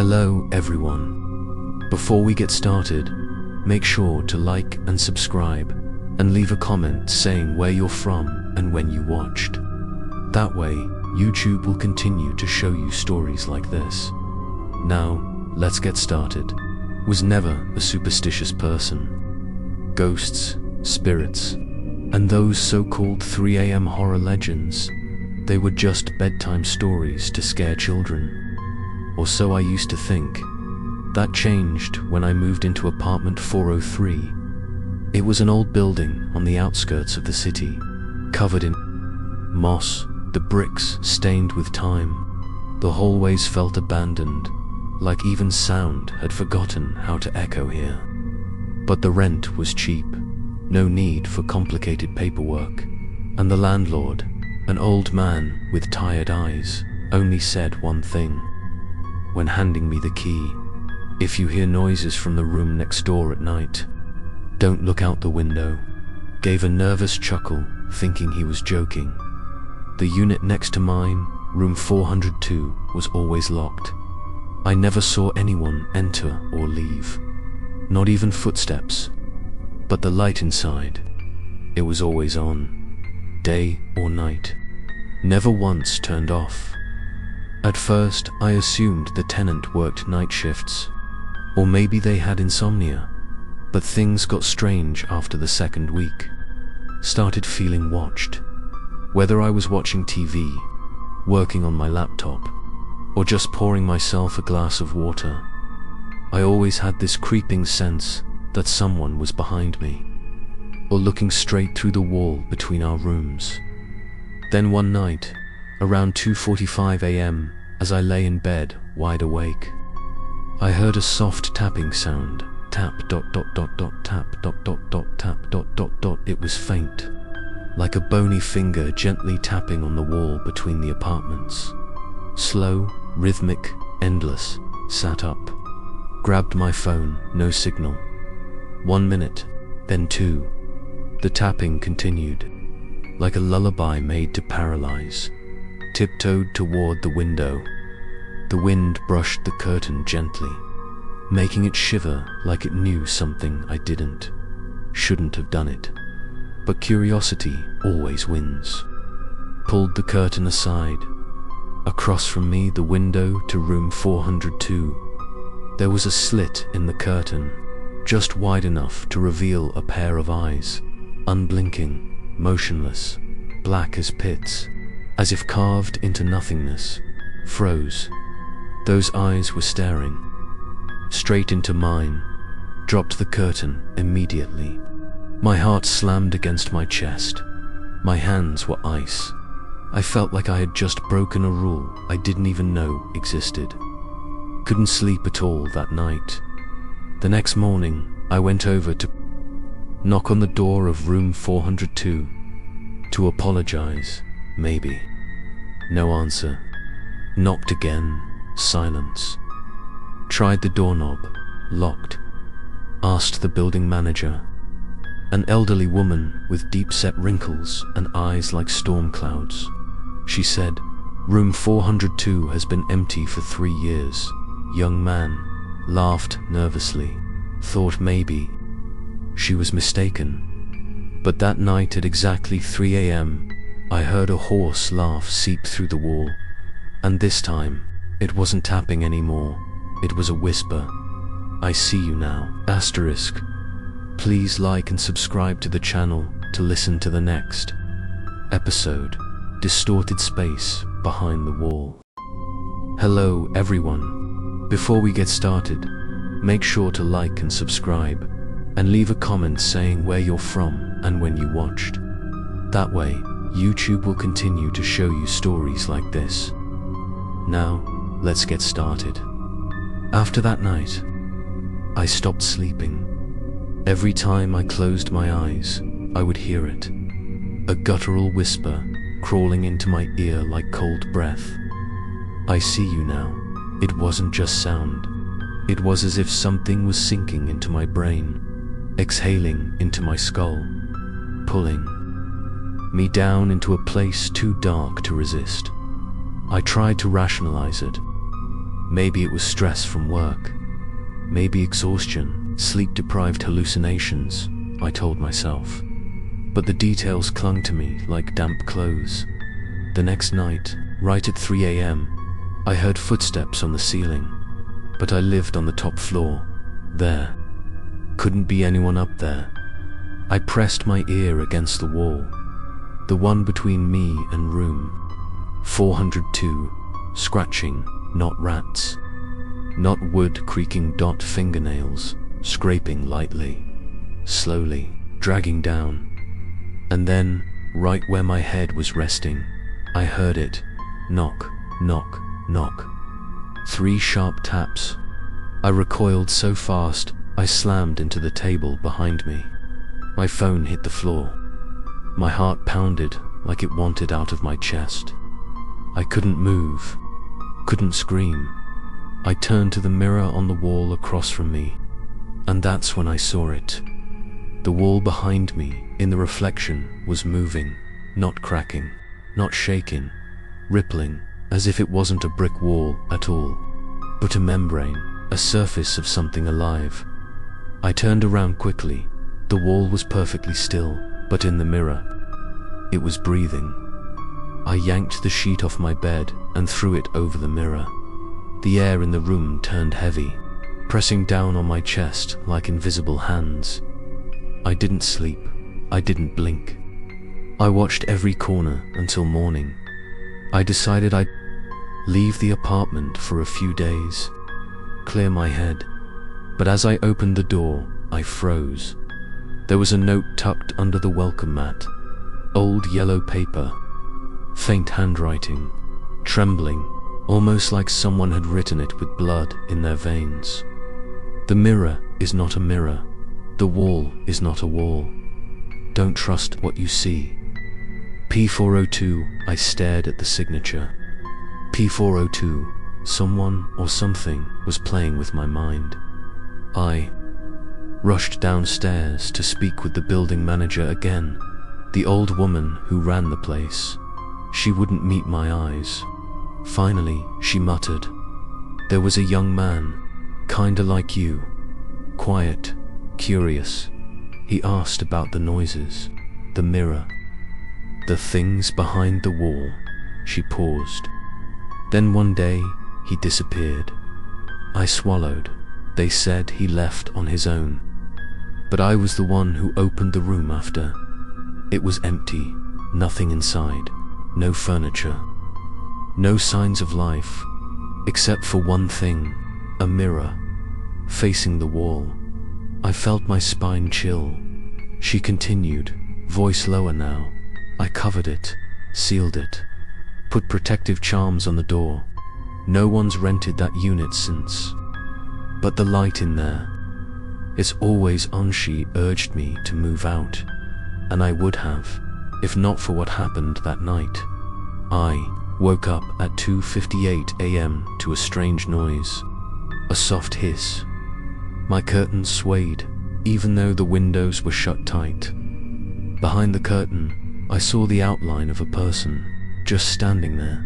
Hello everyone. Before we get started, make sure to like and subscribe and leave a comment saying where you're from and when you watched. That way, YouTube will continue to show you stories like this. Now, let's get started. Was never a superstitious person. Ghosts, spirits, and those so-called 3 a.m. horror legends, they were just bedtime stories to scare children. Or so I used to think. That changed when I moved into apartment 403. It was an old building on the outskirts of the city, covered in moss, the bricks stained with time. The hallways felt abandoned, like even sound had forgotten how to echo here. But the rent was cheap, no need for complicated paperwork, and the landlord, an old man with tired eyes, only said one thing when handing me the key: if you hear noises from the room next door at night, don't look out the window. Gave a nervous chuckle, thinking he was joking. The unit next to mine, room 402, was always locked. I never saw anyone enter or leave, not even footsteps. But the light inside, it was always on, day or night, never once turned off. At first, I assumed the tenant worked night shifts, or maybe they had insomnia, but things got strange after the second week. Started feeling watched. Whether I was watching TV, working on my laptop, or just pouring myself a glass of water, I always had this creeping sense that someone was behind me, or looking straight through the wall between our rooms. Then one night, around 2:45 a.m., as I lay in bed, wide awake, I heard a soft tapping sound. Tap dot dot dot dot tap dot dot dot tap dot dot dot. It was faint, like a bony finger gently tapping on the wall between the apartments. Slow, rhythmic, endless. Sat up, grabbed my phone, no signal. 1 minute, then 2. The tapping continued, like a lullaby made to paralyze. Tiptoed toward the window. The wind brushed the curtain gently, making it shiver like it knew something I didn't. Shouldn't have done it. But curiosity always wins. Pulled the curtain aside. Across from me, the window to room 402. There was a slit in the curtain, just wide enough to reveal a pair of eyes, unblinking, motionless, black as pits, as if carved into nothingness. Froze. Those eyes were staring straight into mine. Dropped the curtain immediately. My heart slammed against my chest. My hands were ice. I felt like I had just broken a rule I didn't even know existed. Couldn't sleep at all that night. The next morning, I went over to knock on the door of room 402 to apologize, maybe. No answer. Knocked again. Silence. Tried the doorknob. Locked. Asked the building manager. An elderly woman with deep-set wrinkles and eyes like storm clouds. She said, "Room 402 has been empty for 3 years." Young man laughed nervously. Thought maybe she was mistaken. But that night at exactly 3 a.m., I heard a hoarse laugh seep through the wall. And this time, it wasn't tapping anymore. It was a whisper. "I see you now." Asterisk. Please like and subscribe to the channel to listen to the next episode. Distorted space behind the wall. Hello everyone. Before we get started, make sure to like and subscribe, and leave a comment saying where you're from and when you watched. That way, YouTube will continue to show you stories like this. Now, let's get started. After that night, I stopped sleeping. Every time I closed my eyes, I would hear it. A guttural whisper crawling into my ear like cold breath. "I see you now." It wasn't just sound. It was as if something was sinking into my brain, exhaling into my skull, pulling me down into a place too dark to resist. I tried to rationalize it. Maybe it was stress from work. Maybe exhaustion, sleep-deprived hallucinations, I told myself. But the details clung to me like damp clothes. The next night, right at 3 a.m., I heard footsteps on the ceiling. But I lived on the top floor. There couldn't be anyone up there. I pressed my ear against the wall, the one between me and room 402, scratching, not rats, not wood creaking, fingernails, scraping lightly, slowly, dragging down. And then, right where my head was resting, I heard it. Knock, knock, knock. 3 sharp taps. I recoiled so fast, I slammed into the table behind me. My phone hit the floor. My heart pounded like it wanted out of my chest. I couldn't move, couldn't scream. I turned to the mirror on the wall across from me, and that's when I saw it. The wall behind me, in the reflection, was moving, not cracking, not shaking, rippling, as if it wasn't a brick wall at all, but a membrane, a surface of something alive. I turned around quickly. The wall was perfectly still, but in the mirror, it was breathing. I yanked the sheet off my bed and threw it over the mirror. The air in the room turned heavy, pressing down on my chest like invisible hands. I didn't sleep. I didn't blink. I watched every corner until morning. I decided I'd leave the apartment for a few days, clear my head. But as I opened the door, I froze. There was a note tucked under the welcome mat. Old yellow paper, faint handwriting, trembling, almost like someone had written it with blood in their veins. The mirror is not a mirror. The wall is not a wall. Don't trust what you see. P402, I stared at the signature. P402, someone or something was playing with my mind. I rushed downstairs to speak with the building manager again, the old woman who ran the place. She wouldn't meet my eyes. Finally, she muttered, "There was a young man, kinda like you, quiet, curious. He asked about the noises, the mirror, the things behind the wall." She paused. "Then one day, he disappeared." I swallowed. They said he left on his own. But I was the one who opened the room after. It was empty, nothing inside, no furniture, no signs of life, except for one thing, a mirror, facing the wall. I felt my spine chill. She continued, voice lower now. "I covered it, sealed it, put protective charms on the door. No one's rented that unit since. But the light in there, it's always on." She urged me to move out, and I would have, if not for what happened that night. I woke up at 2:58 a.m. to a strange noise, a soft hiss. My curtains swayed, even though the windows were shut tight. Behind the curtain, I saw the outline of a person, just standing there.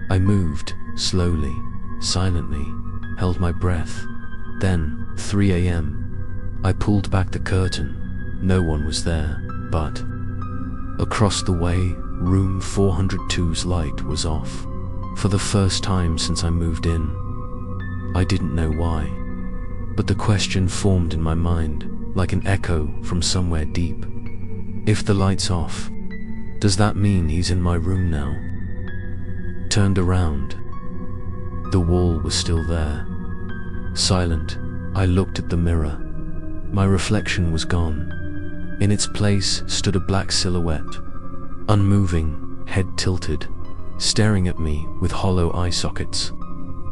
I moved, slowly, silently, held my breath. Then, 3 a.m., I pulled back the curtain. No one was there, but across the way, room 402's light was off. For the first time since I moved in. I didn't know why, but the question formed in my mind, like an echo from somewhere deep. If the light's off, does that mean he's in my room now? Turned around. The wall was still there. Silent, I looked at the mirror. My reflection was gone. In its place stood a black silhouette, unmoving, head tilted, staring at me with hollow eye sockets.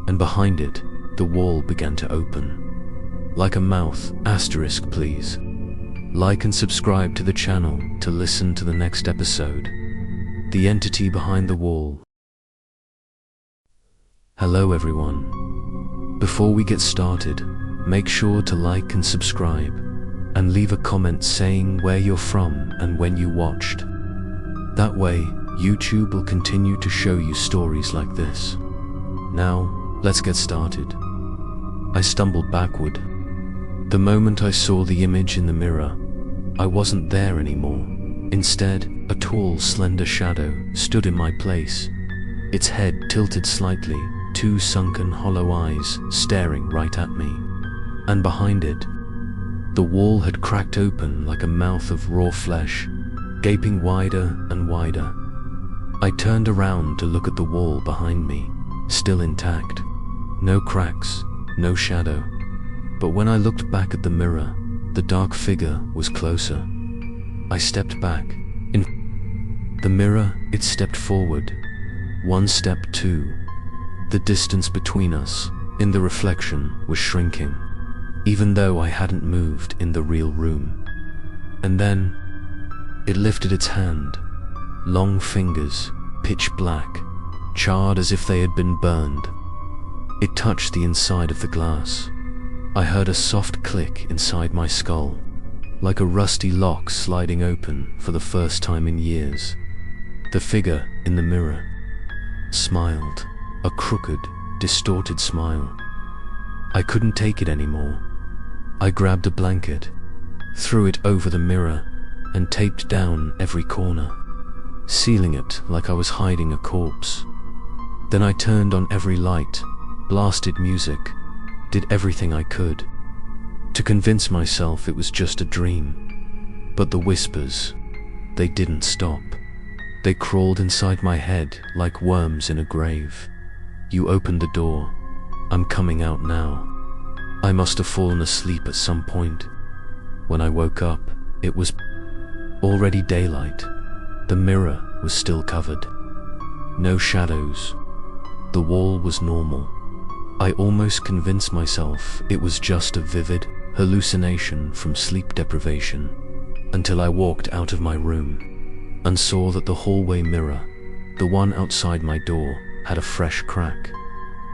And behind it, the wall began to open. Like a mouth, asterisk please. Like and subscribe to the channel to listen to the next episode. The entity behind the wall. Hello everyone. Before we get started, make sure to like and subscribe, and leave a comment saying where you're from and when you watched. That way, YouTube will continue to show you stories like this. Now, Let's get started. I stumbled backward. The moment I saw the image in the mirror, I wasn't there anymore. Instead, a tall, slender shadow stood in my place, its head tilted slightly, two sunken, hollow eyes staring right at me. And behind it, the wall had cracked open like a mouth of raw flesh, gaping wider and wider. I turned around to look at the wall behind me, still intact. No cracks, no shadow. But when I looked back at the mirror, the dark figure was closer. I stepped back. In the mirror, it stepped forward. One step, two. The distance between us, in the reflection, was shrinking, even though I hadn't moved in the real room. And then, it lifted its hand. Long fingers, pitch black, charred as if they had been burned. It touched the inside of the glass. I heard a soft click inside my skull, like a rusty lock sliding open for the first time in years. The figure in the mirror smiled, a crooked, distorted smile. I couldn't take it anymore. I grabbed a blanket, threw it over the mirror, and taped down every corner, sealing it like I was hiding a corpse. Then I turned on every light, blasted music, did everything I could to convince myself it was just a dream. But the whispers, they didn't stop. They crawled inside my head like worms in a grave. You opened the door. I'm coming out now. I must have fallen asleep at some point. When I woke up, it was already daylight. The mirror was still covered. No shadows. The wall was normal. I almost convinced myself it was just a vivid hallucination from sleep deprivation, until I walked out of my room and saw that the hallway mirror, the one outside my door, had a fresh crack,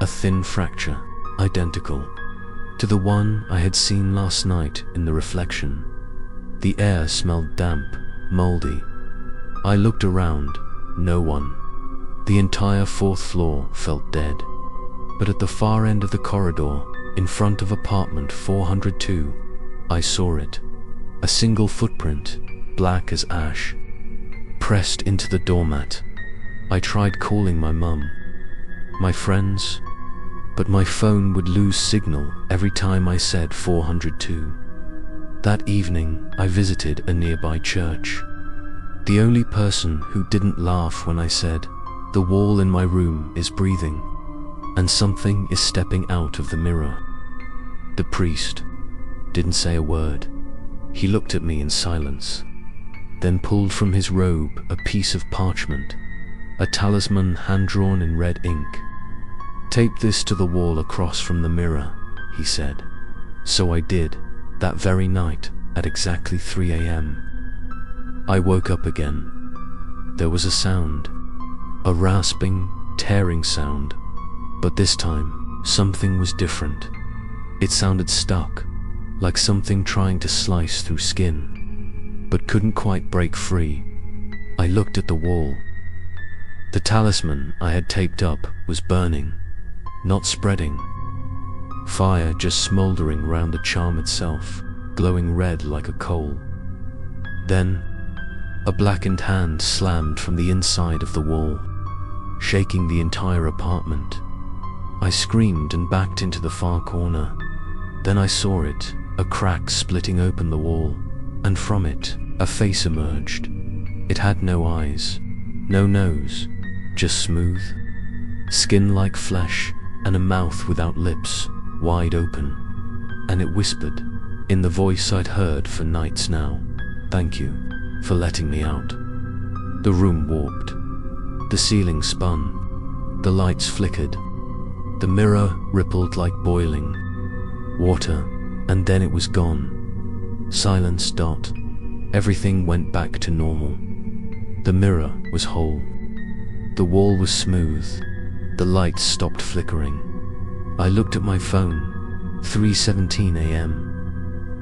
a thin fracture, identical to the one I had seen last night in the reflection. The air smelled damp, moldy. I looked around, no one. The entire fourth floor felt dead. But at the far end of the corridor, in front of apartment 402, I saw it. A single footprint, black as ash, pressed into the doormat. I tried calling my mum, my friends, but my phone would lose signal every time I said 402. That evening, I visited a nearby church. The only person who didn't laugh when I said, "The wall in my room is breathing, and something is stepping out of the mirror." The priest didn't say a word. He looked at me in silence, then pulled from his robe a piece of parchment, a talisman hand-drawn in red ink. "Tape this to the wall across from the mirror," he said. So I did, that very night at exactly 3 a.m. I woke up again. There was a sound, a rasping, tearing sound. But this time, something was different. It sounded stuck, like something trying to slice through skin, but couldn't quite break free. I looked at the wall. The talisman I had taped up was burning, not spreading. Fire just smoldering round the charm itself, glowing red like a coal. Then, a blackened hand slammed from the inside of the wall, shaking the entire apartment. I screamed and backed into the far corner. Then I saw it, a crack splitting open the wall, and from it, a face emerged. It had no eyes, no nose, just smooth, skin like flesh, and a mouth without lips, wide open. And it whispered, in the voice I'd heard for nights now, "Thank you for letting me out." The room warped. The ceiling spun. The lights flickered. The mirror rippled like boiling water, and then it was gone. Silence. Everything went back to normal. The mirror was whole. The wall was smooth. The lights stopped flickering. I looked at my phone, 3:17 a.m.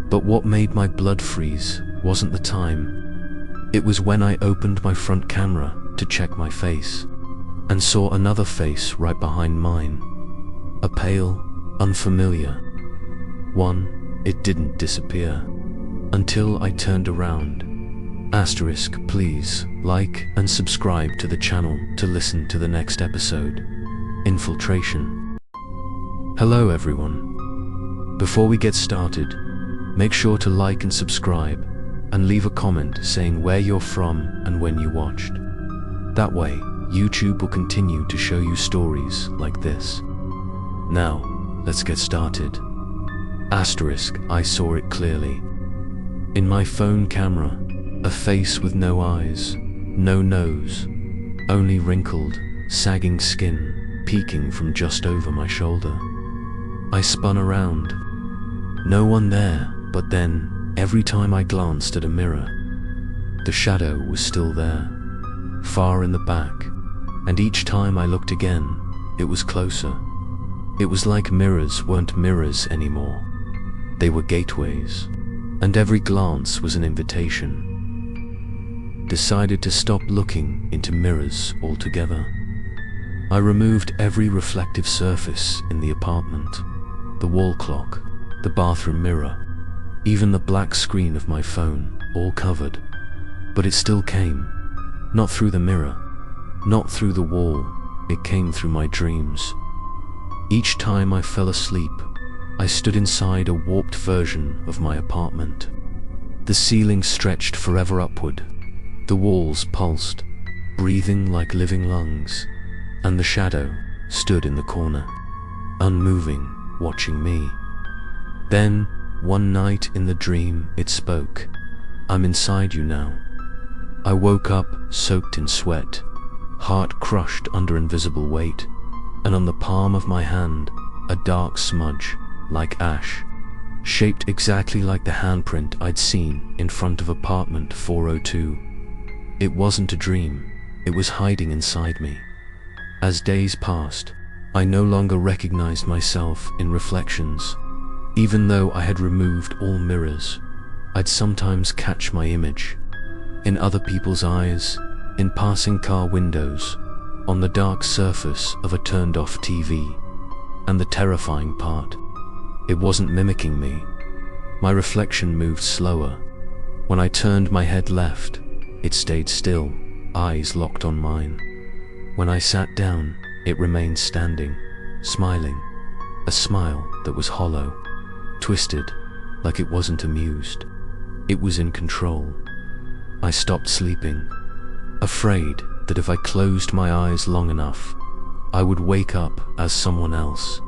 But what made my blood freeze wasn't the time. It was when I opened my front camera to check my face, and saw another face right behind mine. A pale, unfamiliar one. It didn't disappear until I turned around. Asterisk, please like and subscribe to the channel to listen to the next episode. Infiltration. Hello everyone. Before we get started, make sure to like and subscribe and leave a comment saying where you're from and when you watched. That way, YouTube will continue to show you stories like this. Now, let's get started. Asterisk, I saw it clearly. In my phone camera, a face with no eyes, no nose, only wrinkled, sagging skin peeking from just over my shoulder. I spun around. No one there, but then, every time I glanced at a mirror, the shadow was still there, far in the back, and each time I looked again, it was closer. It was like mirrors weren't mirrors anymore. They were gateways, and every glance was an invitation. Decided to stop looking into mirrors altogether. I removed every reflective surface in the apartment, the wall clock, the bathroom mirror, even the black screen of my phone, all covered. But it still came, not through the mirror, not through the wall, it came through my dreams. Each time I fell asleep, I stood inside a warped version of my apartment. The ceiling stretched forever upward. The walls pulsed, breathing like living lungs, and the shadow stood in the corner, unmoving, watching me. Then, one night in the dream, it spoke. I'm inside you now. I woke up, soaked in sweat, heart crushed under invisible weight, and on the palm of my hand, a dark smudge, like ash, shaped exactly like the handprint I'd seen in front of apartment 402. It wasn't a dream, it was hiding inside me. As days passed, I no longer recognized myself in reflections. Even though I had removed all mirrors, I'd sometimes catch my image. In other people's eyes, in passing car windows, on the dark surface of a turned-off TV. And the terrifying part, it wasn't mimicking me. My reflection moved slower. When I turned my head left, it stayed still, eyes locked on mine. When I sat down, it remained standing, smiling, a smile that was hollow, twisted, like it wasn't amused. It was in control. I stopped sleeping, afraid that if I closed my eyes long enough, I would wake up as someone else.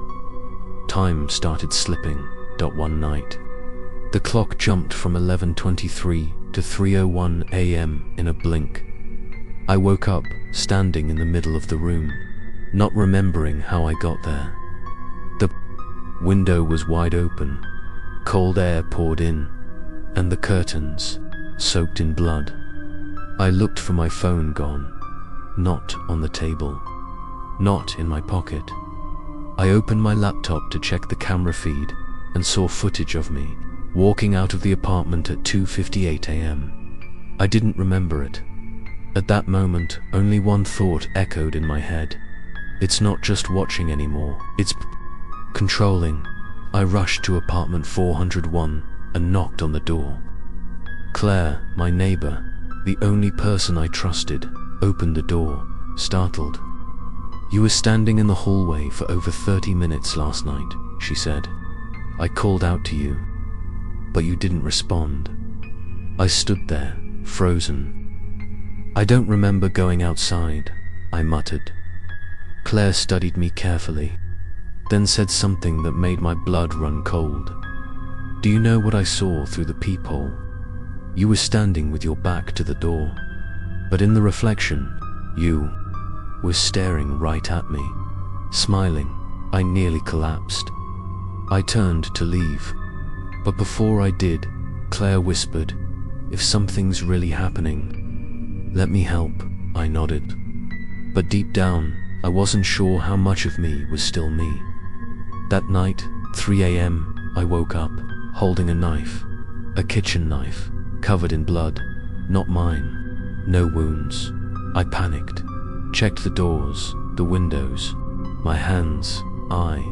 Time started slipping. One night, the clock jumped from 11:23 to 3:01 a.m. in a blink. I woke up, standing in the middle of the room, not remembering how I got there. The window was wide open, cold air poured in, and the curtains, soaked in blood. I looked for my phone, gone, not on the table, not in my pocket. I opened my laptop to check the camera feed and saw footage of me walking out of the apartment at 2:58 a.m. I didn't remember it. At that moment, only one thought echoed in my head. It's not just watching anymore, it's controlling. I rushed to apartment 401 and knocked on the door. Claire, my neighbor, the only person I trusted, opened the door, startled. You were standing in the hallway for over 30 minutes last night, she said. I called out to you, but you didn't respond. I stood there, frozen. I don't remember going outside, I muttered. Claire studied me carefully, then said something that made my blood run cold. Do you know what I saw through the peephole? You were standing with your back to the door, but in the reflection, you were staring right at me, smiling. I nearly collapsed. I turned to leave, but before I did, Claire whispered, "If something's really happening, let me help." I nodded. But deep down, I wasn't sure how much of me was still me. That night, 3 a.m., I woke up, holding a knife, a kitchen knife, covered in blood, not mine, no wounds. I panicked, checked the doors, the windows, my hands. I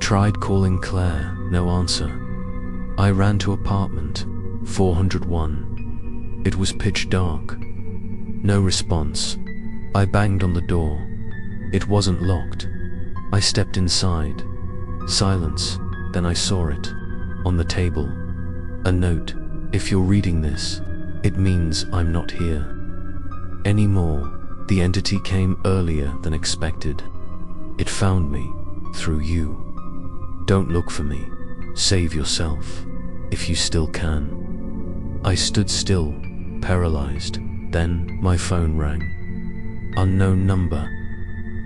Tried calling Claire, no answer. I ran to apartment 401. It was pitch dark. No response. I banged on the door. It wasn't locked. I stepped inside. Silence. Then I saw it. On the table. A note. If you're reading this, it means I'm not here anymore. The entity came earlier than expected. It found me through you. Don't look for me. Save yourself, if you still can. I stood still, paralyzed. Then my phone rang. Unknown number.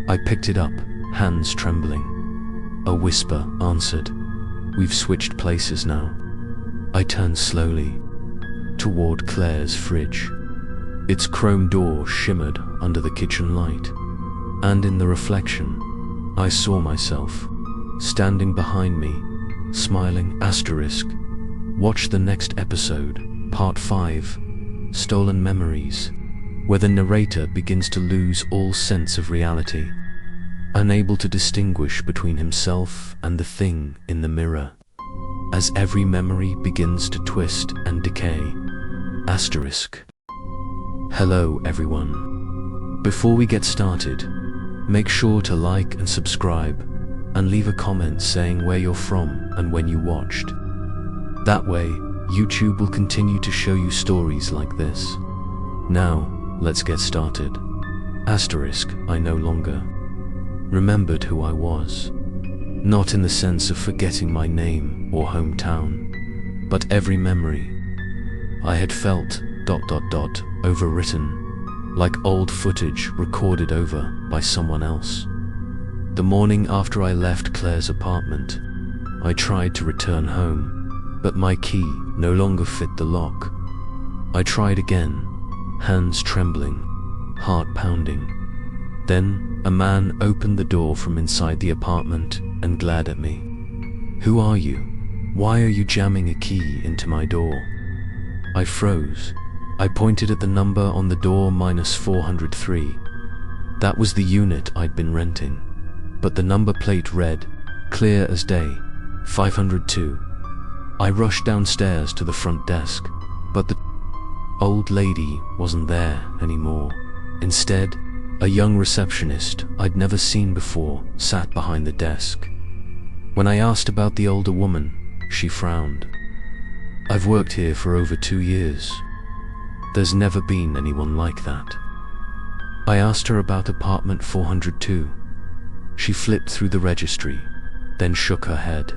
I picked it up, hands trembling. A whisper answered. We've switched places now. I turned slowly toward Claire's fridge. Its chrome door shimmered under the kitchen light, and in the reflection, I saw myself standing behind me, smiling. Watch the next episode, part 5, Stolen Memories, where the narrator begins to lose all sense of reality, unable to distinguish between himself and the thing in the mirror, as every memory begins to twist and decay. Hello everyone. Before we get started, make sure to like and subscribe, and leave a comment saying where you're from and when you watched. That way, YouTube will continue to show you stories like this. Now, let's get started. I no longer remembered who I was. Not in the sense of forgetting my name or hometown, but every memory I had felt ... overwritten, like old footage recorded over by someone else. The morning after I left Claire's apartment, I tried to return home, but my key no longer fit the lock. I tried again, hands trembling, heart pounding. Then a man opened the door from inside the apartment and glared at me. Who are you? Why are you jamming a key into my door? I froze. I pointed at the number on the door, -403. That was the unit I'd been renting, but the number plate read, clear as day, 502. I rushed downstairs to the front desk, but the old lady wasn't there anymore. Instead, a young receptionist I'd never seen before sat behind the desk. When I asked about the older woman, she frowned. I've worked here for over 2 years. There's never been anyone like that. I asked her about apartment 402. She flipped through the registry, then shook her head.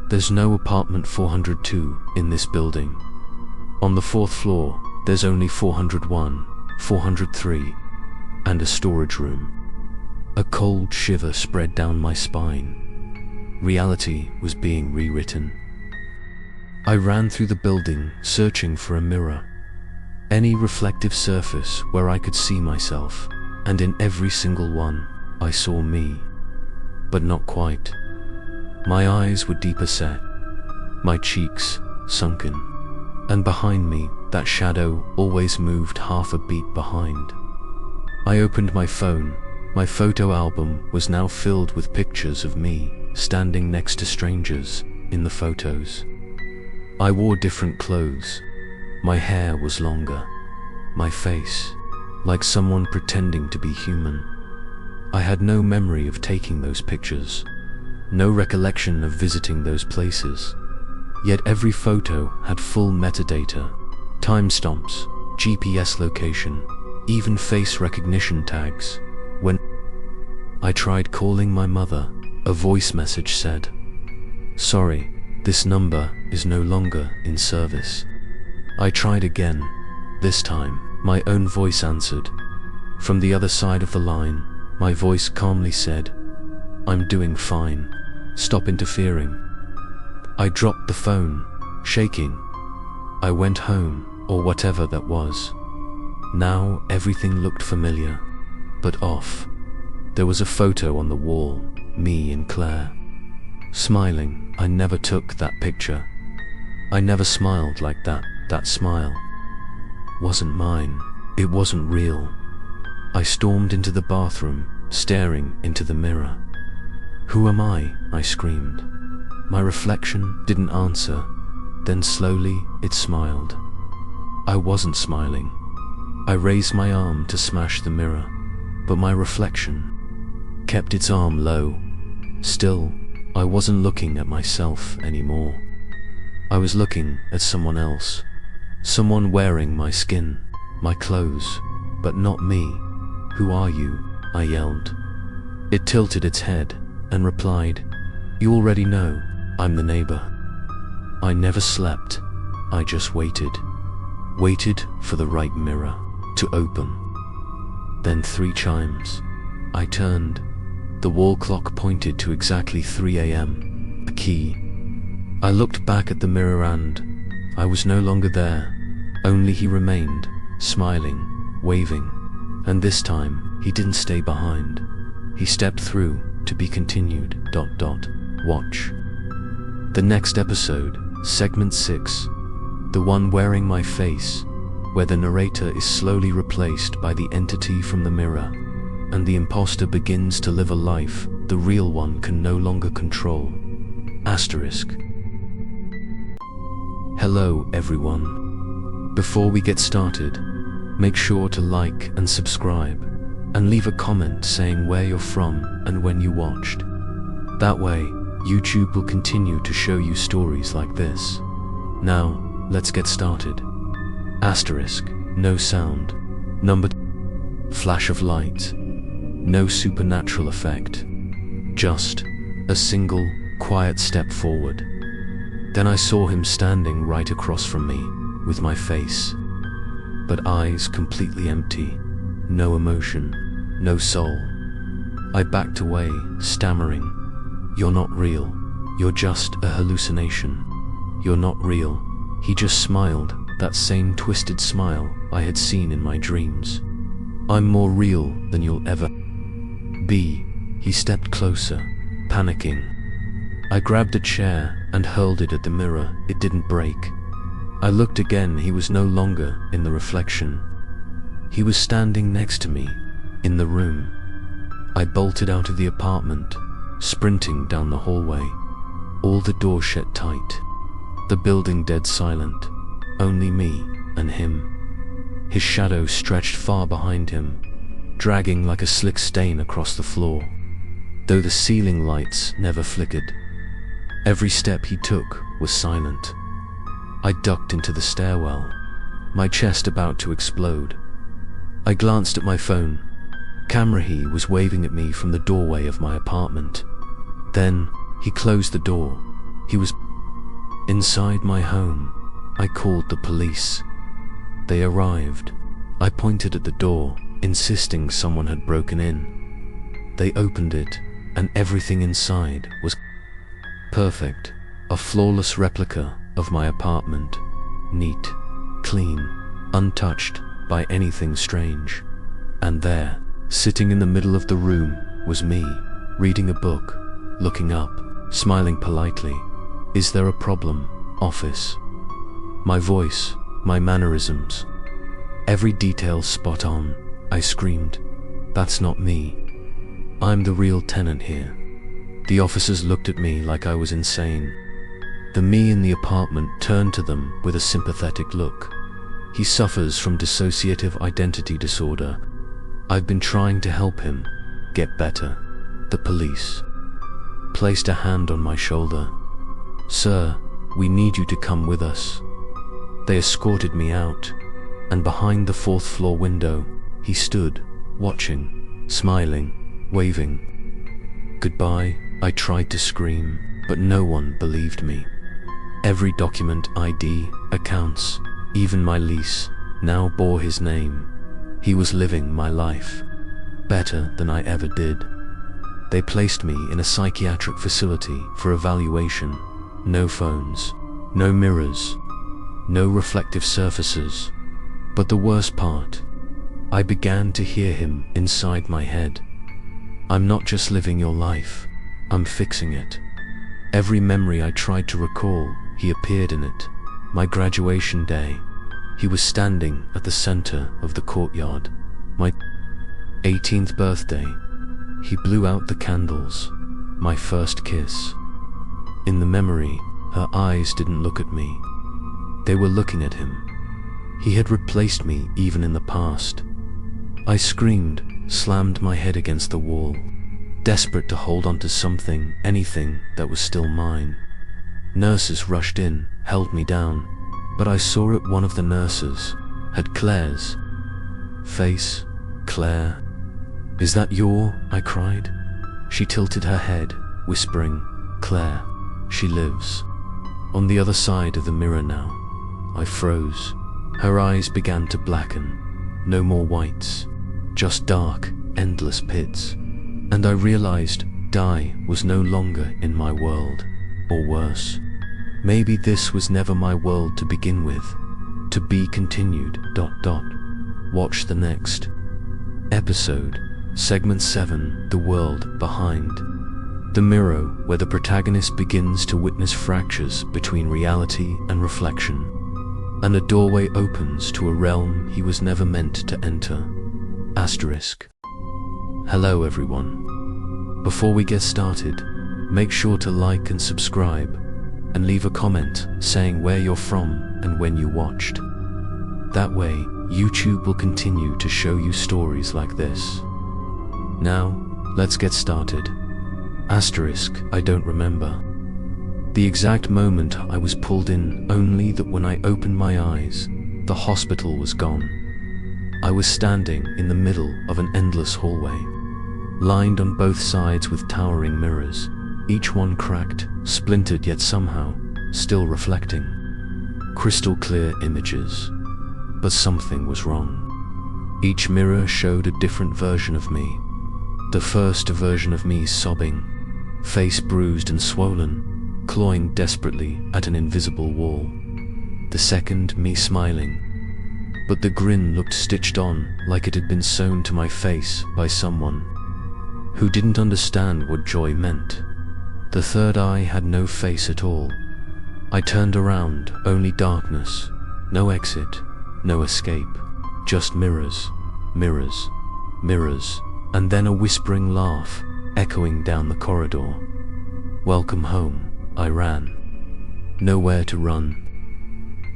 There's no apartment 402 in this building. On the 4th floor, there's only 401, 403, and a storage room. A cold shiver spread down my spine. Reality was being rewritten. I ran through the building, searching for a mirror. Any reflective surface where I could see myself, and in every single one, I saw me. But not quite. My eyes were deeper set, my cheeks sunken, and behind me, that shadow always moved half a beat behind. I opened my phone. My photo album was now filled with pictures of me standing next to strangers in the photos. I wore different clothes. My hair was longer. My face, like someone pretending to be human. I had no memory of taking those pictures, no recollection of visiting those places. Yet every photo had full metadata, timestamps, GPS location, even face recognition tags. When I tried calling my mother, a voice message said, "Sorry, this number is no longer in service." I tried again. This time, my own voice answered. From the other side of the line, my voice calmly said, "I'm doing fine. Stop interfering." I dropped the phone, shaking. I went home, or whatever that was. Now everything looked familiar, but off. There was a photo on the wall, me and Claire. Smiling. I never took that picture. I never smiled like that. That smile wasn't mine. It wasn't real. I stormed into the bathroom, staring into the mirror. "Who am I screamed. My reflection didn't answer. Then slowly it smiled. I wasn't smiling. I raised my arm to smash the mirror, but my reflection kept its arm low. Still, I wasn't looking at myself anymore. I was looking at someone else. Someone wearing my skin, my clothes, but not me. "Who are you?" I yelled. It tilted its head and replied, "You already know, I'm the neighbor." I never slept. I just waited. Waited for the right mirror to open. Then 3 chimes. I turned. The wall clock pointed to exactly 3 a.m. A key. I looked back at the mirror and I was no longer there. Only he remained, smiling, waving. And this time, he didn't stay behind. He stepped through to be continued. Watch. The next episode, segment 6. The one wearing my face, where the narrator is slowly replaced by the entity from the mirror, and the imposter begins to live a life the real one can no longer control. Asterisk. Hello everyone. Before we get started, make sure to like and subscribe, and leave a comment saying where you're from and when you watched. That way, YouTube will continue to show you stories like this. Now, let's get started. Asterisk. No sound. Number 2. Flash of light. No supernatural effect. Just a single, quiet step forward. Then I saw him standing right across from me, with my face, but eyes completely empty. No emotion, no soul. I backed away, stammering, "You're not real. You're just a hallucination. You're not real." He just smiled, that same twisted smile I had seen in my dreams. "I'm more real than you'll ever be." He stepped closer, panicking. I grabbed a chair and hurled it at the mirror. It didn't break. I looked again. He was no longer in the reflection. He was standing next to me, in the room. I bolted out of the apartment, sprinting down the hallway. All the doors shut tight. The building dead silent. Only me and him. His shadow stretched far behind him, dragging like a slick stain across the floor, though the ceiling lights never flickered. Every step he took was silent. I ducked into the stairwell, my chest about to explode. I glanced at my phone. He was waving at me from the doorway of my apartment. Then, he closed the door. He was inside my home. I called the police. They arrived. I pointed at the door, insisting someone had broken in. They opened it, and everything inside was perfect. A flawless replica of my apartment. Neat, clean, untouched by anything strange. And there, sitting in the middle of the room, was me, reading a book, looking up, smiling politely. "Is there a problem, office?" My voice, my mannerisms, every detail spot on. I screamed, "That's not me. I'm the real tenant here." The officers looked at me like I was insane. The me in the apartment turned to them with a sympathetic look. "He suffers from dissociative identity disorder. I've been trying to help him get better." The police placed a hand on my shoulder. "Sir, we need you to come with us." They escorted me out, and behind the 4th floor window, he stood, watching, smiling, waving. "Goodbye," I tried to scream, but no one believed me. Every document, ID, accounts, even my lease, now bore his name. He was living my life, better than I ever did. They placed me in a psychiatric facility for evaluation. No phones, no mirrors, no reflective surfaces. But the worst part, I began to hear him inside my head. "I'm not just living your life, I'm fixing it." Every memory I tried to recall, he appeared in it. My graduation day, he was standing at the center of the courtyard. My 18th birthday, he blew out the candles. my first kiss. In the memory, her eyes didn't look at me. They were looking at him. He had replaced me even in the past. I screamed, slammed my head against the wall, desperate to hold on to something, anything that was still mine. Nurses rushed in, held me down, but I saw it one of the nurses had Claire's face. Claire, is that your? I cried. She tilted her head, whispering, Claire, she lives. On the other side of the mirror now. I froze. Her eyes began to blacken. No more whites, just dark, endless pits. And I realized Di was no longer in my world, or worse. Maybe this was never my world to begin with. To be continued. Watch the next episode, segment 7, The World Behind the Mirror, where the protagonist begins to witness fractures between reality and reflection, and a doorway opens to a realm he was never meant to enter. Asterisk. Hello everyone. Before we get started, make sure to like and subscribe, and leave a comment saying where you're from and when you watched. That way, YouTube will continue to show you stories like this. Now, let's get started. Asterisk, I don't remember the exact moment I was pulled in, only that when I opened my eyes, the hospital was gone. I was standing in the middle of an endless hallway, lined on both sides with towering mirrors, each one cracked, splintered, yet somehow still reflecting crystal clear images. But something was wrong. Each mirror showed a different version of me. The first, a version of me sobbing, face bruised and swollen, clawing desperately at an invisible wall. The second, me smiling, but the grin looked stitched on like it had been sewn to my face by someone who didn't understand what joy meant. The third eye had no face at all. I turned around, only darkness, no exit, no escape, just mirrors, mirrors, mirrors, and then a whispering laugh echoing down the corridor. Welcome home, I ran. Nowhere to run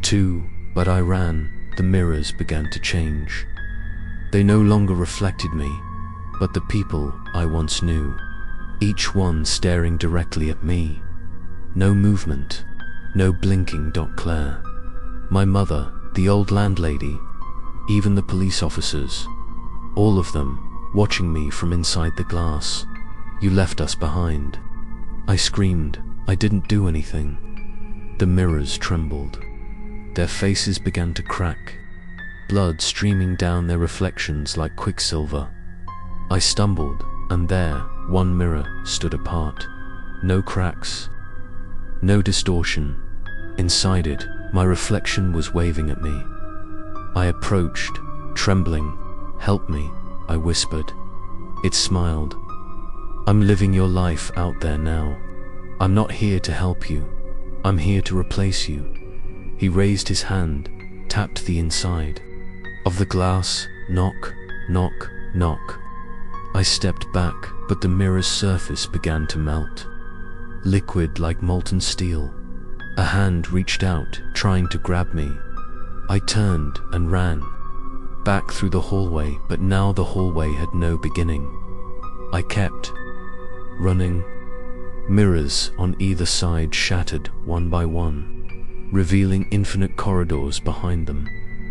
to, but I ran. The mirrors began to change. They no longer reflected me, but the people I once knew, each one staring directly at me. No movement, no blinking. Claire, my mother, the old landlady, even the police officers, all of them watching me from inside the glass. You left us behind. I screamed. I didn't do anything. The mirrors trembled. Their faces began to crack, blood streaming down their reflections like quicksilver. I stumbled, and there, one mirror stood apart. No cracks, no distortion. Inside it, my reflection was waving at me. I approached, trembling. Help me, I whispered. It smiled. I'm living your life out there now. I'm not here to help you. I'm here to replace you. He raised his hand, tapped the inside of the glass. Knock, knock, knock. I stepped back, but the mirror's surface began to melt. Liquid like molten steel. A hand reached out, trying to grab me. I turned and ran back through the hallway, but now the hallway had no beginning. I kept running. Mirrors on either side shattered one by one, revealing infinite corridors behind them,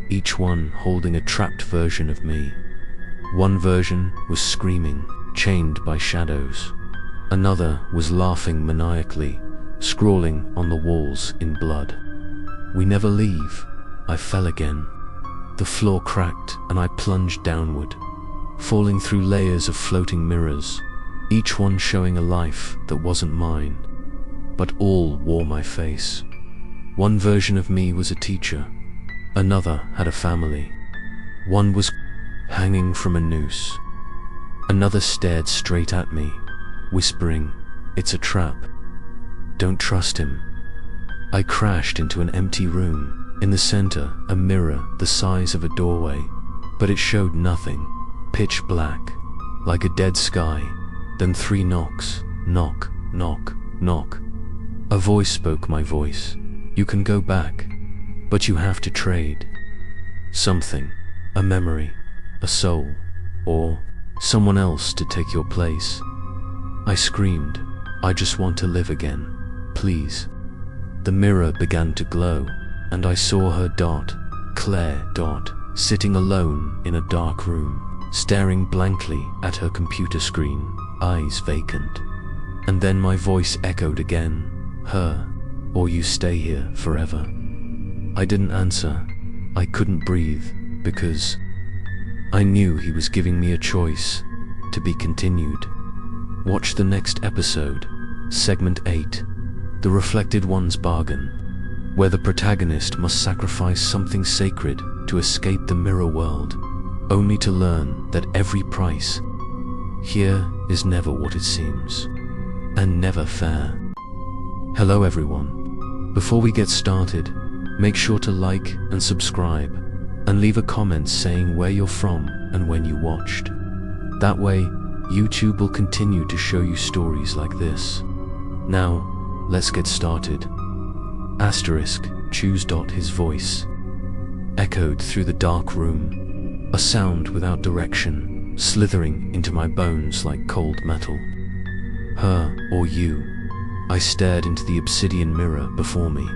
each one holding a trapped version of me. One version was screaming, chained by shadows. Another was laughing maniacally, scrawling on the walls in blood. We never leave. I fell again. The floor cracked and I plunged downward, falling through layers of floating mirrors, each one showing a life that wasn't mine, but all wore my face. One version of me was a teacher. Another had a family. One was hanging from a noose. Another stared straight at me, whispering, "It's a trap. Don't trust him." I crashed into an empty room. In the center, a mirror the size of a doorway, but it showed nothing. Pitch black, like a dead sky. Then 3 knocks. Knock, knock, knock. A voice spoke my voice. You can go back, but you have to trade. Something, a memory, a soul, or someone else to take your place. I screamed, I just want to live again, please. The mirror began to glow, and I saw her Claire, sitting alone in a dark room, staring blankly at her computer screen, eyes vacant. And then my voice echoed again, her, or you stay here forever. I didn't answer. I couldn't breathe, because I knew he was giving me a choice, to be continued. Watch the next episode, Segment 8, The Reflected One's Bargain, where the protagonist must sacrifice something sacred to escape the mirror world, only to learn that every price here is never what it seems, and never fair. Hello everyone. Before we get started, make sure to like and subscribe, and leave a comment saying where you're from and when you watched. That way, YouTube will continue to show you stories like this. Now, let's get started. Asterisk, choose. His voice echoed through the dark room, a sound without direction, slithering into my bones like cold metal. Her or you? I stared into the obsidian mirror before me.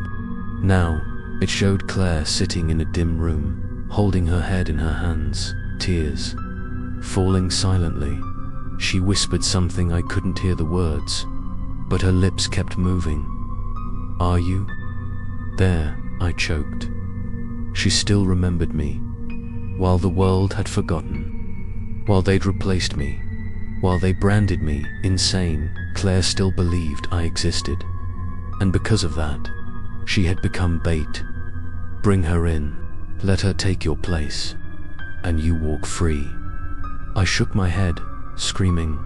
Now, it showed Claire sitting in a dim room, holding her head in her hands, tears falling silently. She whispered something I couldn't hear the words, but her lips kept moving. Are you there? I choked. She still remembered me, while the world had forgotten, while they'd replaced me, while they branded me insane. Claire still believed I existed, and because of that, she had become bait. Bring her in, let her take your place, and you walk free. I shook my head, screaming,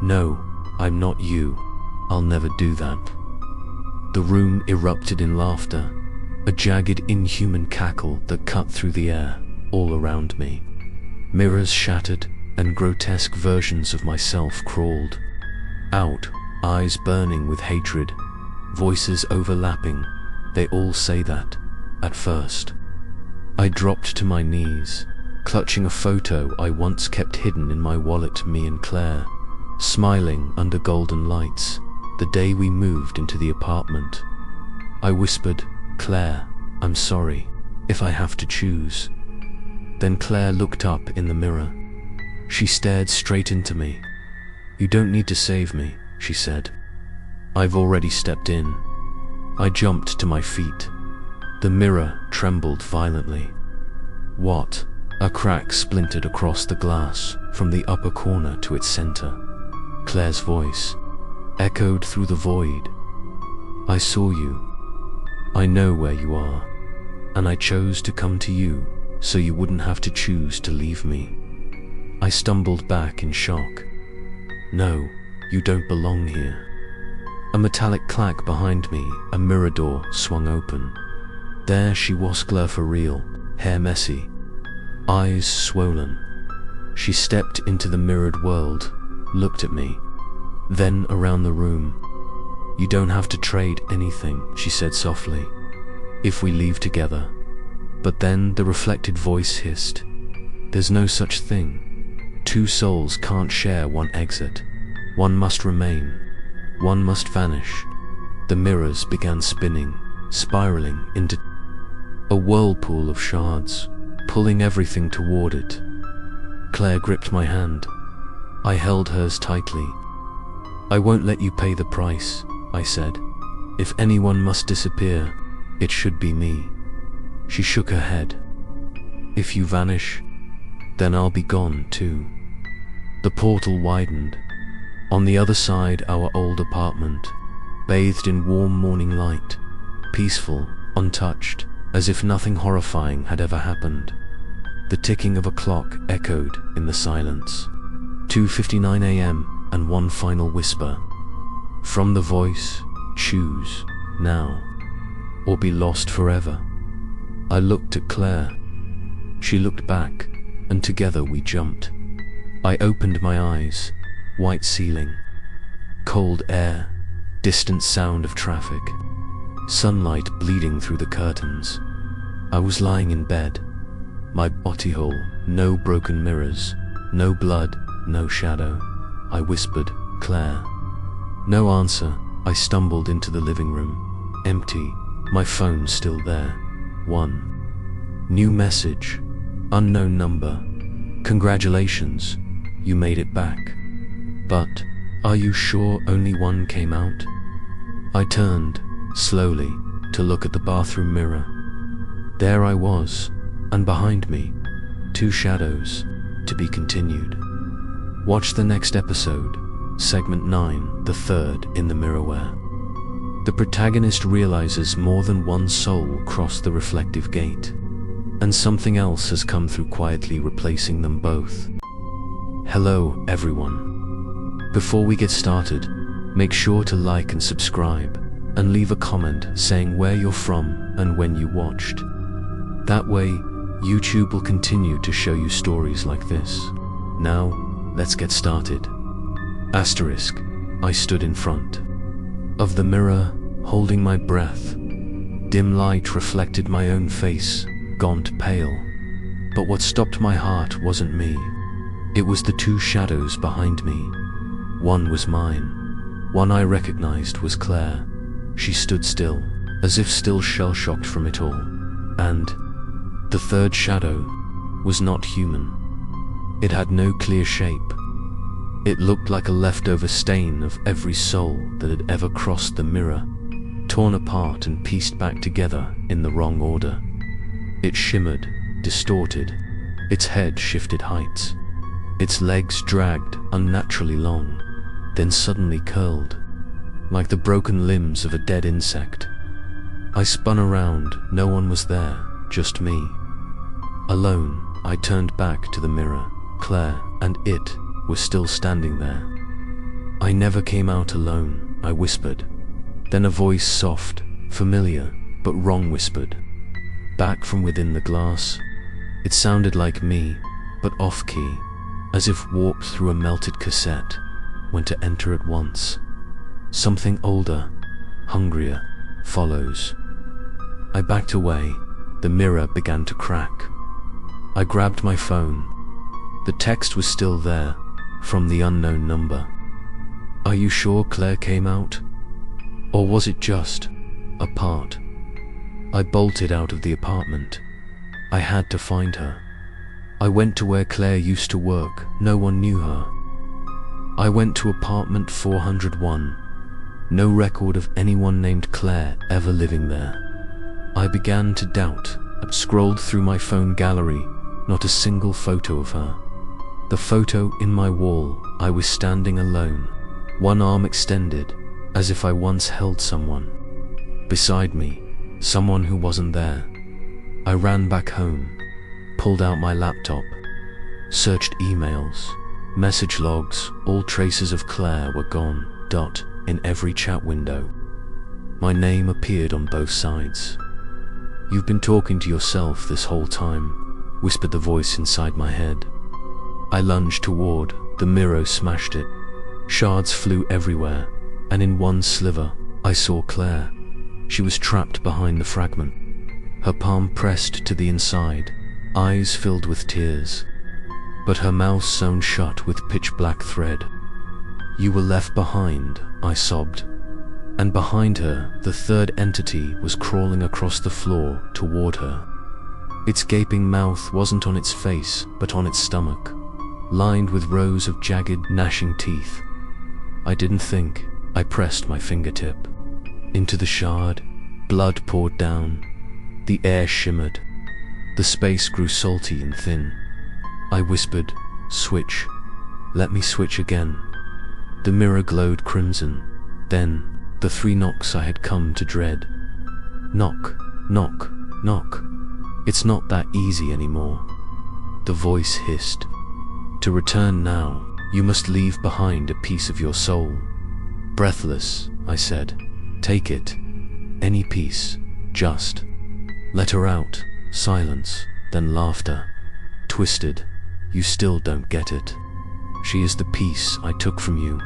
no, I'm not you. I'll never do that. The room erupted in laughter, a jagged, inhuman cackle that cut through the air all around me. Mirrors shattered, and grotesque versions of myself crawled out, eyes burning with hatred, voices overlapping. They all say that, at first. I dropped to my knees, clutching a photo I once kept hidden in my wallet, me and Claire, smiling under golden lights, the day we moved into the apartment. I whispered, Claire, I'm sorry, if I have to choose. Then Claire looked up in the mirror. She stared straight into me. You don't need to save me, she said. I've already stepped in. I jumped to my feet. The mirror trembled violently. What? A crack splintered across the glass, from the upper corner to its center. Claire's voice echoed through the void. I saw you. I know where you are, and I chose to come to you so you wouldn't have to choose to leave me. I stumbled back in shock. No, you don't belong here. A metallic clack behind me, a mirror door swung open. There she was, Claire for real, hair messy, eyes swollen. She stepped into the mirrored world, looked at me, then around the room. You don't have to trade anything, she said softly, if we leave together. But then the reflected voice hissed, there's no such thing. Two souls can't share one exit. One must remain. One must vanish. The mirrors began spinning, spiraling into a whirlpool of shards, pulling everything toward it. Claire gripped my hand. I held hers tightly. I won't let you pay the price, I said. If anyone must disappear, it should be me. She shook her head. If you vanish, then I'll be gone too. The portal widened. On the other side, our old apartment, bathed in warm morning light, peaceful, untouched, as if nothing horrifying had ever happened. The ticking of a clock echoed in the silence. 2:59 a.m. and one final whisper. From the voice, choose, now, or be lost forever. I looked at Claire. She looked back, and together we jumped. I opened my eyes, white ceiling, Cold air, distant sound of traffic, sunlight bleeding through the curtains. I was lying in bed, my body whole, no broken mirrors, no blood, no shadow. I whispered, "Claire." No answer. I stumbled into the living room, empty, my phone still there. One new message, unknown number. "Congratulations, you made it back. But, are you sure only one came out?" I turned, slowly, to look at the bathroom mirror. There I was, and behind me, two shadows, to be continued. Watch the next episode, segment 9, the third in the mirrorware. The protagonist realizes more than one soul crossed the reflective gate, and something else has come through quietly replacing them both. Hello, everyone. Before we get started, make sure to like and subscribe, and leave a comment saying where you're from and when you watched. That way, YouTube will continue to show you stories like this. Now, let's get started. Asterisk. I stood in front of the mirror, holding my breath. Dim light reflected my own face, gaunt pale. But what stopped my heart wasn't me. It was the two shadows behind me. One was mine. One I recognized was Claire. She stood still, as if still shell-shocked from it all. And the third shadow was not human. It had no clear shape. It looked like a leftover stain of every soul that had ever crossed the mirror, torn apart and pieced back together in the wrong order. It shimmered, distorted. Its head shifted heights. Its legs dragged unnaturally long, then suddenly curled, like the broken limbs of a dead insect. I spun around. No one was there, just me. Alone, I turned back to the mirror. Claire and it were still standing there. "I never came out alone," I whispered. Then a voice, soft, familiar, but wrong, whispered, back from within the glass. It sounded like me, but off-key, as if warped through a melted cassette, when to enter at once. Something older, hungrier, follows. I backed away. The mirror began to crack. I grabbed my phone. The text was still there, from the unknown number. "Are you sure Claire came out? Or was it just a part?" I bolted out of the apartment. I had to find her. I went to where Claire used to work. No one knew her. I went to apartment 401. No record of anyone named Claire ever living there. I began to doubt. I scrolled through my phone gallery. Not a single photo of her. The photo in my wall, I was standing alone, one arm extended, as if I once held someone. Beside me, someone who wasn't there. I ran back home, pulled out my laptop, searched emails, message logs. All traces of Claire were gone. In every chat window. My name appeared on both sides. "You've been talking to yourself this whole time," whispered the voice inside my head. I lunged toward the mirror, smashed it. Shards flew everywhere, and in one sliver, I saw Claire. She was trapped behind the fragment, her palm pressed to the inside, eyes filled with tears, but her mouth sewn shut with pitch-black thread. "You were left behind," I sobbed. And behind her, the third entity was crawling across the floor toward her. Its gaping mouth wasn't on its face, but on its stomach, lined with rows of jagged, gnashing teeth. I didn't think. I pressed my fingertip into the shard. Blood poured down. The air shimmered. The space grew salty and thin. I whispered, "Switch. Let me switch again." The mirror glowed crimson. Then, the three knocks I had come to dread. Knock, knock, knock. "It's not that easy anymore," the voice hissed. "To return now, you must leave behind a piece of your soul." Breathless, I said, "Take it. Any piece. Just." Let her out. Silence, then laughter. Twisted. "You still don't get it. She is the piece I took from you.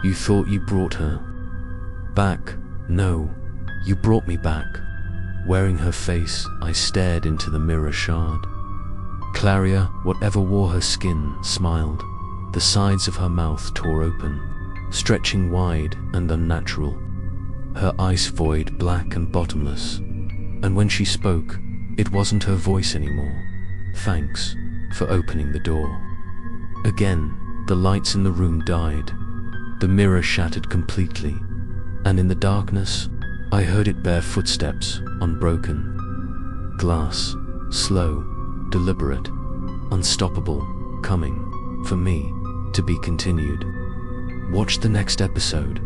You thought you brought her back. No, you brought me back. Wearing her face, I stared into the mirror shard. Claria, whatever wore her skin, smiled. The sides of her mouth tore open, stretching wide and unnatural. Her ice void black and bottomless. And when she spoke, it wasn't her voice anymore. Thanks for opening the door. Again, the lights in the room died. The mirror shattered completely, and in the darkness, I heard it bear footsteps on broken glass, slow, deliberate, unstoppable, coming for me to be continued. Watch the next episode,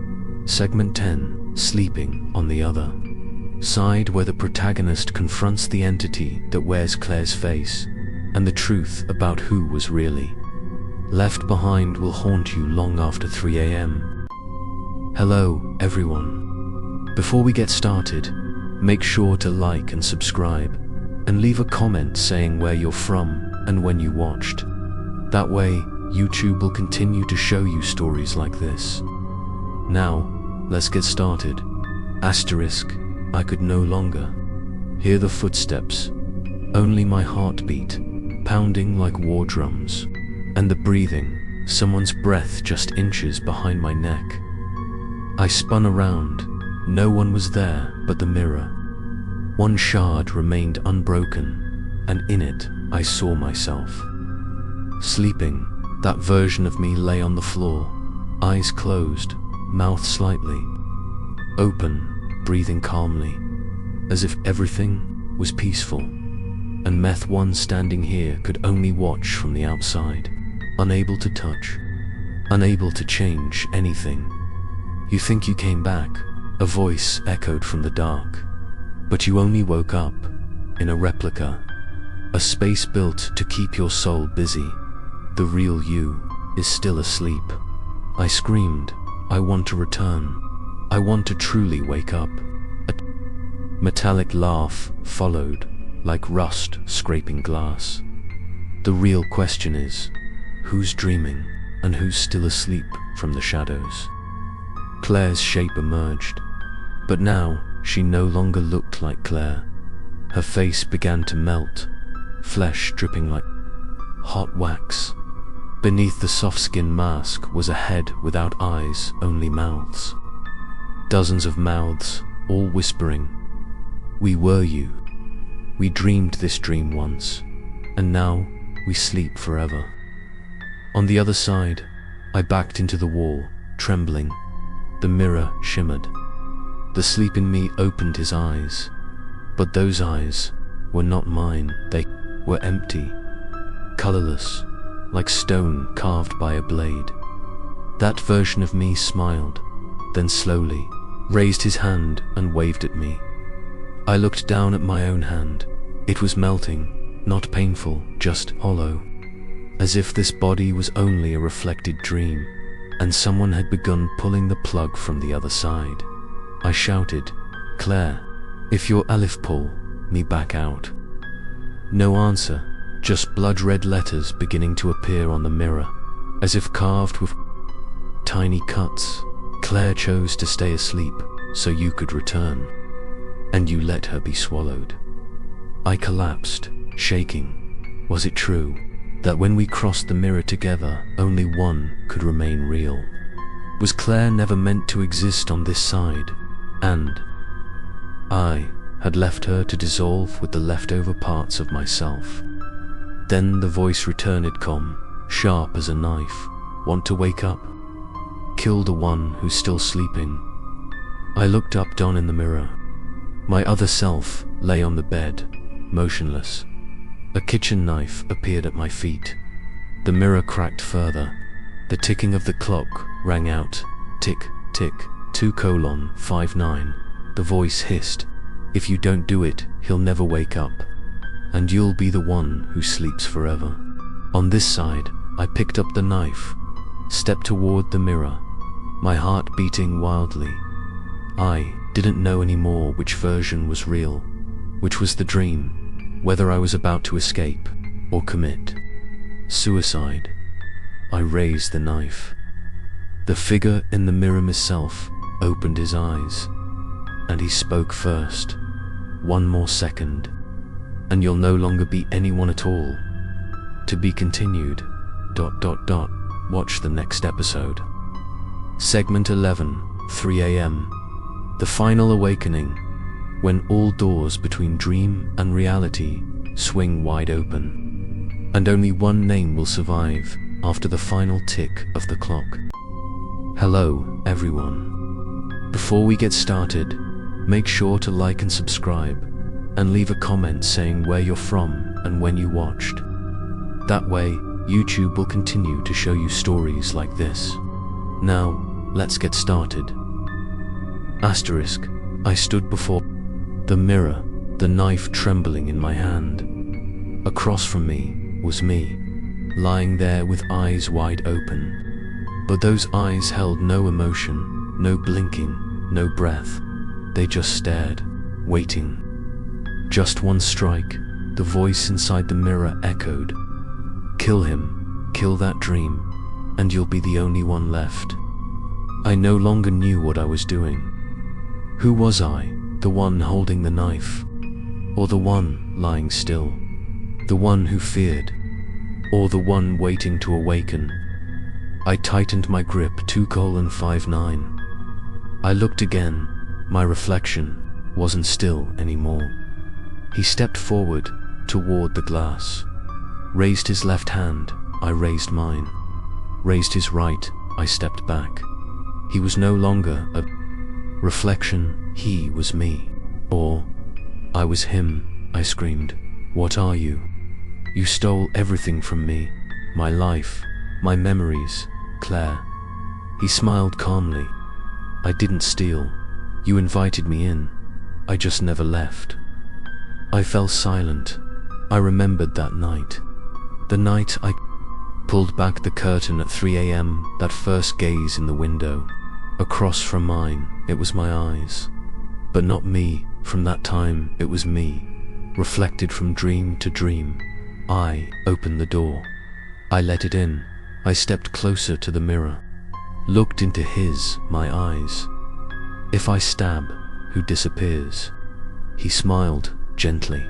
segment 10, Sleeping on the Other Side, where the protagonist confronts the entity that wears Claire's face, and the truth about who was really left behind will haunt you long after 3 a.m. Hello, everyone. Before we get started, make sure to like and subscribe, and leave a comment saying where you're from and when you watched. That way, YouTube will continue to show you stories like this. Now, let's get started. Asterisk, I could no longer hear the footsteps, only my heartbeat, pounding like war drums, and the breathing, someone's breath just inches behind my neck. I spun around. No one was there but the mirror. One shard remained unbroken, and in it I saw myself. Sleeping, that version of me lay on the floor, eyes closed, mouth slightly open, breathing calmly, as if everything was peaceful. And Meth One standing here could only watch from the outside, unable to touch, unable to change anything. You think you came back, a voice echoed from the dark. But you only woke up in a replica, a space built to keep your soul busy. The real you is still asleep. I screamed, I want to return. I want to truly wake up. A metallic laugh followed, like rust scraping glass. The real question is, who's dreaming and who's still asleep from the shadows? Claire's shape emerged, but now she no longer looked like Claire. Her face began to melt, flesh dripping like hot wax. Beneath the soft-skin mask was a head without eyes, only mouths. Dozens of mouths, all whispering, "We were you. We dreamed this dream once, and now we sleep forever." On the other side, I backed into the wall, trembling. The mirror shimmered. The sleep in me opened his eyes, but those eyes were not mine. They were empty, colorless, like stone carved by a blade. That version of me smiled, then slowly raised his hand and waved at me. I looked down at my own hand. It was melting, not painful, just hollow, as if this body was only a reflected dream, and someone had begun pulling the plug from the other side. I shouted, "Claire, if you're Aleph, pull me back out." No answer, just blood-red letters beginning to appear on the mirror, as if carved with tiny cuts. Claire chose to stay asleep so you could return, and you let her be swallowed. I collapsed, shaking. Was it true that when we crossed the mirror together, only one could remain real? Was Claire never meant to exist on this side, and I had left her to dissolve with the leftover parts of myself? Then the voice returned, calm, sharp as a knife. "Want to wake up? Kill the one who's still sleeping." I looked up, down in the mirror. My other self lay on the bed, motionless. A kitchen knife appeared at my feet. The mirror cracked further. The ticking of the clock rang out. Tick, tick, 2:59. The voice hissed, "If you don't do it, he'll never wake up, and you'll be the one who sleeps forever." On this side, I picked up the knife, stepped toward the mirror, my heart beating wildly. I didn't know anymore which version was real, which was the dream, whether I was about to escape or commit suicide. I raised the knife. The figure in the mirror himself opened his eyes, and he spoke first. "One more second, and you'll no longer be anyone at all. To be continued. ... Watch the next episode." Segment 11, 3 a.m. The final awakening, when all doors between dream and reality swing wide open, and only one name will survive after the final tick of the clock. Hello, everyone. Before we get started, make sure to like and subscribe, and leave a comment saying where you're from and when you watched. That way, YouTube will continue to show you stories like this. Now, let's get started. Asterisk. I stood before the mirror, the knife trembling in my hand. Across from me was me, lying there with eyes wide open. But those eyes held no emotion, no blinking, no breath. They just stared, waiting. Just one strike, the voice inside the mirror echoed. "Kill him, kill that dream, and you'll be the only one left." I no longer knew what I was doing. Who was I, the one holding the knife? Or the one lying still? The one who feared? Or the one waiting to awaken? I tightened my grip 2:59. I looked again. My reflection wasn't still anymore. He stepped forward toward the glass. Raised his left hand, I raised mine. Raised his right, I stepped back. He was no longer a reflection, he was me. Or, I was him, I screamed. "What are you? You stole everything from me, my life, my memories, Claire." He smiled calmly. "I didn't steal. You invited me in. I just never left." I fell silent. I remembered that night. The night I pulled back the curtain at 3 a.m., that first gaze in the window. Across from mine, it was my eyes. But not me. From that time, it was me. Reflected from dream to dream. I opened the door. I let it in. I stepped closer to the mirror. Looked into his, my eyes. "If I stab, who disappears?" He smiled, gently.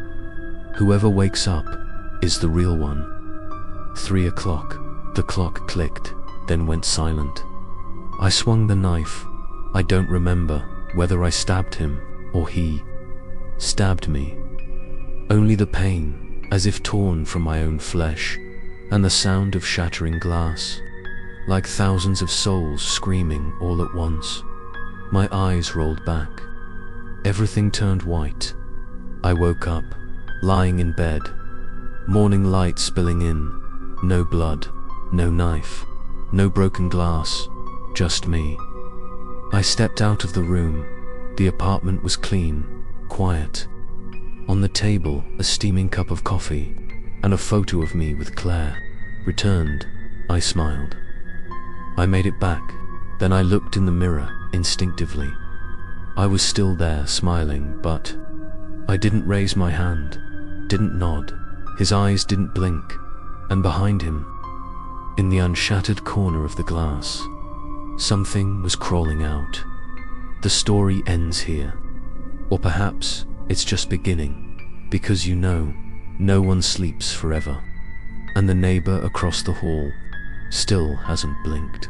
"Whoever wakes up is the real one." 3 o'clock. The clock clicked, then went silent. I swung the knife. I don't remember whether I stabbed him or he stabbed me. Only the pain, as if torn from my own flesh, and the sound of shattering glass, like thousands of souls screaming all at once. My eyes rolled back. Everything turned white. I woke up, lying in bed. Morning light spilling in. No blood, no knife, no broken glass, just me. I stepped out of the room. The apartment was clean, quiet. On the table, a steaming cup of coffee, and a photo of me with Claire. Returned, I smiled. I made it back. Then I looked in the mirror, instinctively. I was still there, smiling, but I didn't raise my hand, didn't nod. His eyes didn't blink. And behind him, in the unshattered corner of the glass, something was crawling out. The story ends here. Or perhaps it's just beginning, because you know, no one sleeps forever. And the neighbor across the hall still hasn't blinked.